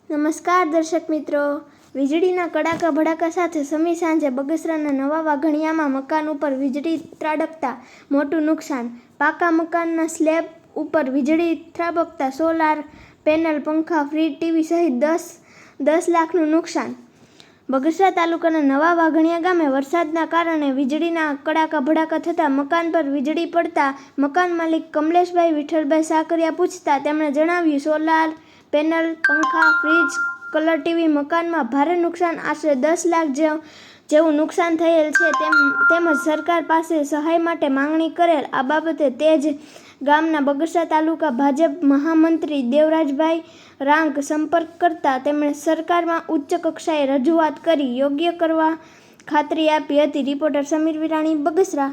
નમસ્કાર દર્શક મિત્રો, વીજળીના કડાકા ભડાકા સાથે સમી સાંજે બગસરાના નવા વાઘણિયામાં મકાન ઉપર વીજળી ત્રાટકતા મોટું નુકસાન. પાકા મકાનના સ્લેબ ઉપર વીજળી ત્રાટકતા સોલાર પેનલ, પંખા, ફ્રીજ, ટીવી સહિત 10 લાખનું નુકસાન. બગસરા તાલુકાના નવા વાઘણિયા ગામે વરસાદના કારણે વીજળીના કડાકા ભડાકા થતાં મકાન પર વીજળી પડતા મકાન માલિક કમલેશભાઈ વિઠ્ઠલભાઈ સાકરિયા પૂછતા તેમણે જણાવ્યું, સોલાર પેનલ, પંખા, ફ્રીજ, કલર ટીવી મકાનમાં ભારે નુકસાન, આશરે 10 લાખ જેવું નુકસાન થયેલ છે. તેમજ સરકાર પાસે સહાય માટે માંગણી કરેલ. આ બાબતે તે જ ગામના બગસરા તાલુકા ભાજપ મહામંત્રી દેવરાજભાઈ રાંક સંપર્ક કરતા તેમણે સરકારમાં ઉચ્ચ કક્ષાએ રજૂઆત કરી યોગ્ય કરવા ખાતરી આપી હતી. રિપોર્ટર સમીર વિરાણી, બગસરા.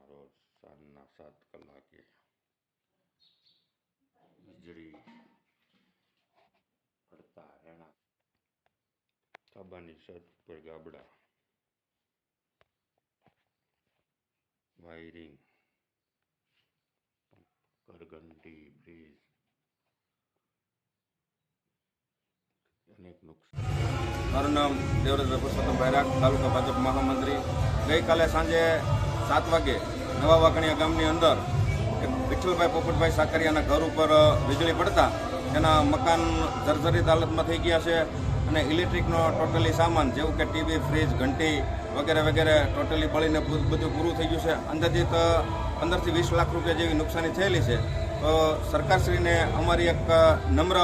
રોજ સાંજના 7 કલાકે વીજળી પડતા રહેણા તાબાની છત પર ગાબડા, વાયરિંગ, ઘરઘંટી, ફ્રીજ, અનેક નુકસાન. મારું નામ દેવરાજભાઈ પુરુષોત્તમભાઈ રાંક, તાલુકા ભાજપ મહામંત્રી. ગઈકાલે સાંજે 7 વાગે નવા વાઘણિયા ગામની અંદર વિઠ્ઠલભાઈ પોપટભાઈ સાકરિયાના ઘર ઉપર વીજળી પડતા તેના મકાન જર્જરિત હાલતમાં થઈ ગયા છે અને ઇલેક્ટ્રિકનો ટોટલી સામાન જેવું કે ટીવી, ફ્રીજ, ઘંટી વગેરે વગેરે ટોટલી બળીને બધું પૂરું થઈ ગયું છે. અંદાજિત 15 થી 20 લાખ રૂપિયા જેવી નુકસાની થયેલી છે. તો સરકારશ્રીને અમારી એક નમ્ર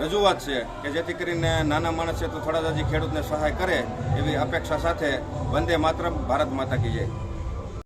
રજૂઆત છે કે જેથી કરીને નાના માણસ છે તો થોડા હજી ખેડૂતને સહાય કરે એવી અપેક્ષા સાથે વંદે માતરમ, ભારત માતા કી જય.